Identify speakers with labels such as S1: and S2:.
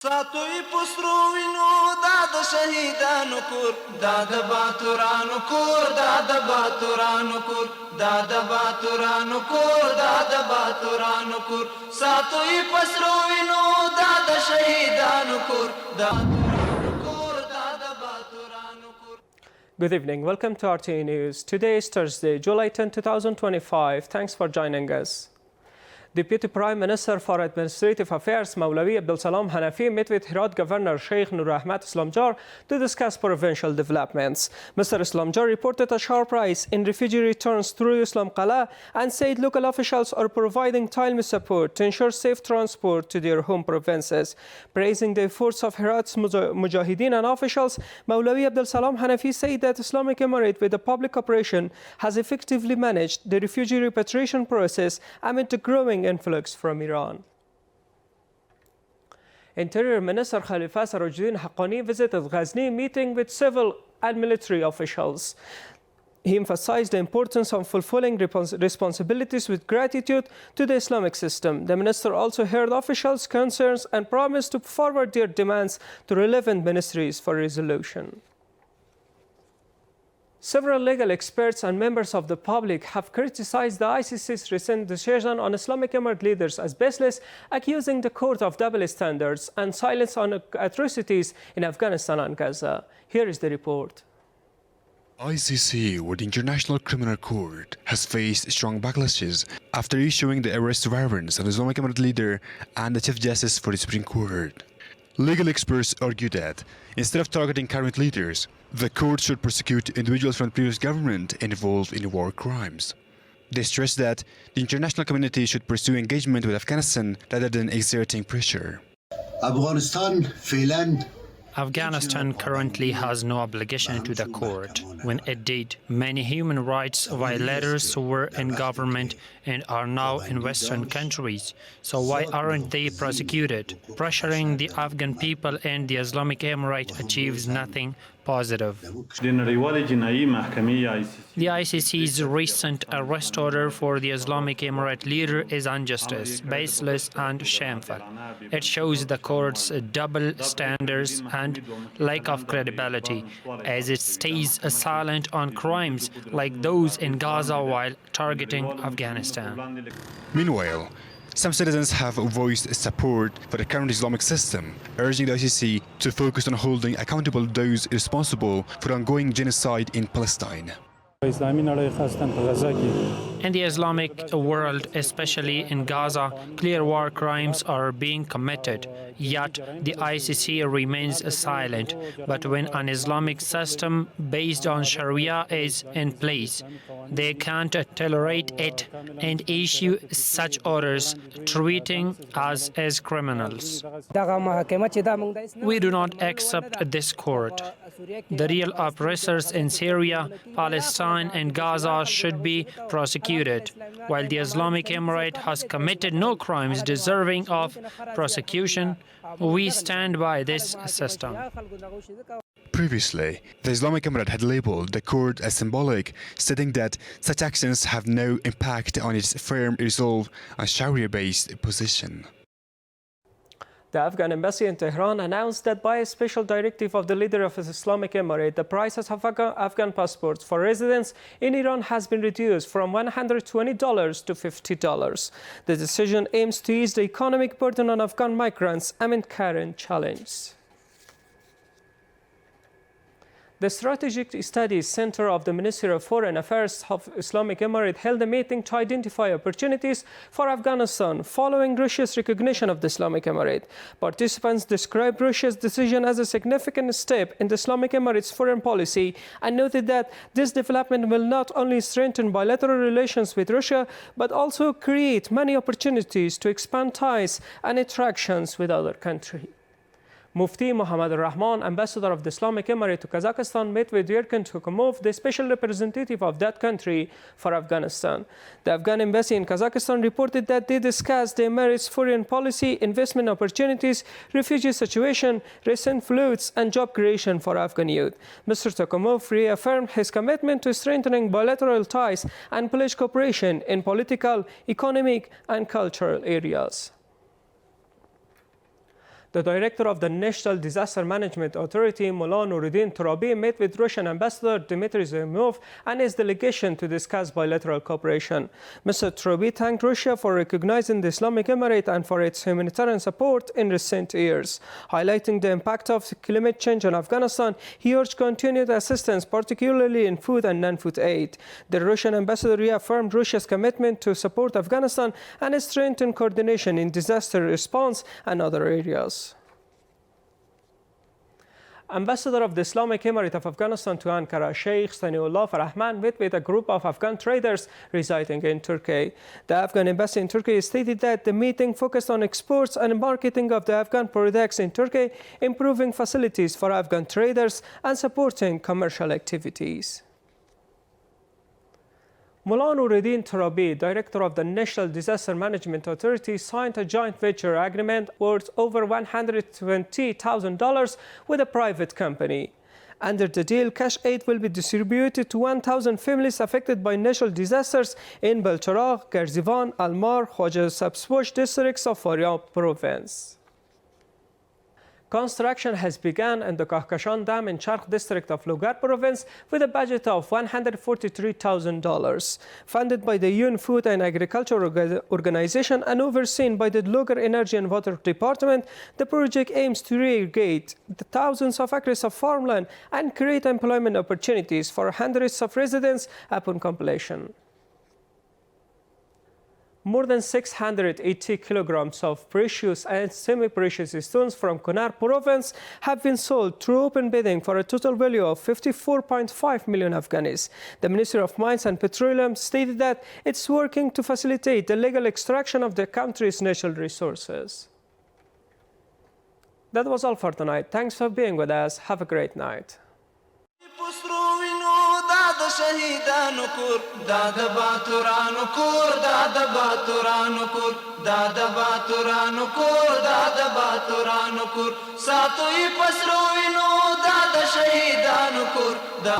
S1: ساتوی پسرو وینو داد شهیدانو کور داد باتورانو کور داد باتورانو کور داد باتورانو کور داد باتورانو کور ساتوی پسرو وینو داد شهیدانو کور داد کور داد باتورانو کور.
S2: Good evening. Welcome to RTA News. Today is Thursday, July 10, 2025. Thanks for joining us. Deputy Prime Minister for Administrative Affairs Maulawi Abdul Salam Hanafi met with Herat Governor Sheikh Nur Ahmad Islamjar to discuss provincial developments. Mr. Islamjar reported a sharp rise in refugee returns through Islam Qala and said local officials are providing timely support to ensure safe transport to their home provinces. Praising the efforts of Herat's Mujahideen and officials, Maulawi Abdul Salam Hanafi said that Islamic Emirate with the public operation has effectively managed the refugee repatriation process amid the growing influx from Iran. Interior Minister Khalifa Sarajuddin Haqqani visited Ghazni, meeting with civil and military officials. He emphasized the importance of fulfilling responsibilities with gratitude to the Islamic system. The minister also heard officials' concerns and promised to forward their demands to relevant ministries for resolution. Several legal experts and members of the public have criticized the ICC's recent decision on Islamic Emirate leaders as baseless, accusing the court of double standards and silence on atrocities in Afghanistan and Gaza. Here is the report.
S3: ICC, or the International Criminal Court, has faced strong backlashes after issuing the arrest warrants of the Islamic Emirate leader and the Chief Justice for the Supreme Court. Legal experts argue that instead of targeting current leaders, the court should prosecute individuals from the previous government involved in war crimes. They stress that the international community should pursue engagement with Afghanistan rather than exerting pressure.
S4: Afghanistan currently has no obligation to the court. When it did, many human rights violators were in government and are now in Western countries. So why aren't they prosecuted? Pressuring the Afghan people and the Islamic Emirate achieves nothing positive. The ICC's recent arrest order for the Islamic Emirate leader is injustice, baseless and shameful. It shows the court's double standards and lack of credibility, as it stays silent on crimes like those in Gaza while targeting Afghanistan.
S3: Meanwhile, some citizens have voiced support for the current Islamic system, urging the ICC to focus on holding accountable those responsible for ongoing genocide in Palestine.
S4: In the Islamic world, especially in Gaza, clear war crimes are being committed, yet the ICC remains silent. But when an Islamic system based on Sharia is in place, they can't tolerate it and issue such orders, treating us as criminals. We do not accept this court. The real oppressors in Syria, Palestine, and Gaza should be prosecuted, while the Islamic Emirate has committed no crimes deserving of prosecution. We stand by this system.
S3: Previously, the Islamic Emirate had labeled the court as symbolic, stating that such actions have no impact on its firm resolve on Sharia-based position.
S2: The Afghan embassy in Tehran announced that by a special directive of the leader of the Islamic Emirate, the prices of Afghan passports for residents in Iran has been reduced from $120 to $50. The decision aims to ease the economic burden on Afghan migrants amid current challenges. The Strategic Studies Center of the Ministry of Foreign Affairs of Islamic Emirate held a meeting to identify opportunities for Afghanistan following Russia's recognition of the Islamic Emirate. Participants described Russia's decision as a significant step in the Islamic Emirate's foreign policy and noted that this development will not only strengthen bilateral relations with Russia, but also create many opportunities to expand ties and interactions with other countries. Mufti Muhammad al-Rahman, ambassador of the Islamic Emirate to Kazakhstan, met with Yerkan Tukumov, the special representative of that country for Afghanistan. The Afghan embassy in Kazakhstan reported that they discussed the Emirate's foreign policy, investment opportunities, refugee situation, recent floods, and job creation for Afghan youth. Mr. Tukumov reaffirmed his commitment to strengthening bilateral ties and pledged cooperation in political, economic, and cultural areas. The director of the National Disaster Management Authority, Mullah Nuruddin Turabi, met with Russian Ambassador Dmitry Zhemyov and his delegation to discuss bilateral cooperation. Mr. Turabi thanked Russia for recognizing the Islamic Emirate and for its humanitarian support in recent years. Highlighting the impact of climate change on Afghanistan, he urged continued assistance, particularly in food and non-food aid. The Russian ambassador reaffirmed Russia's commitment to support Afghanistan and strengthen coordination in disaster response and other areas. Ambassador of the Islamic Emirate of Afghanistan to Ankara, Sheikh Saniullah Farahman, met with a group of Afghan traders residing in Turkey. The Afghan embassy in Turkey stated that the meeting focused on exports and marketing of the Afghan products in Turkey, improving facilities for Afghan traders, and supporting commercial activities. Mullah Nuruddin Turabi, director of the National Disaster Management Authority, signed a joint venture agreement worth over $120,000 with a private company. Under the deal, cash aid will be distributed to 1,000 families affected by natural disasters in Belcharagh, Garzivan, Almar, Khwaja Sabzposh districts of Faryab province. Construction has begun in the Kahkashan Dam in Charkh district of Logar province with a budget of $143,000. Funded by the UN Food and Agriculture Organization and overseen by the Logar Energy and Water Department, the project aims to irrigate the thousands of acres of farmland and create employment opportunities for hundreds of residents upon completion. More than 680 kilograms of precious and semi-precious stones from Kunar province have been sold through open bidding for a total value of 54.5 million Afghanis. The Ministry of Mines and Petroleum stated that it's working to facilitate the legal extraction of the country's natural resources. That was all for tonight. Thanks for being with us. Have a great night.
S1: شهیدانو کور دا د باتورانو کور دا د باتورانو کور دا د باتورانو کور دا د باتورانو کور ساتوي پسرو وینو دا د شهیدانو کور دا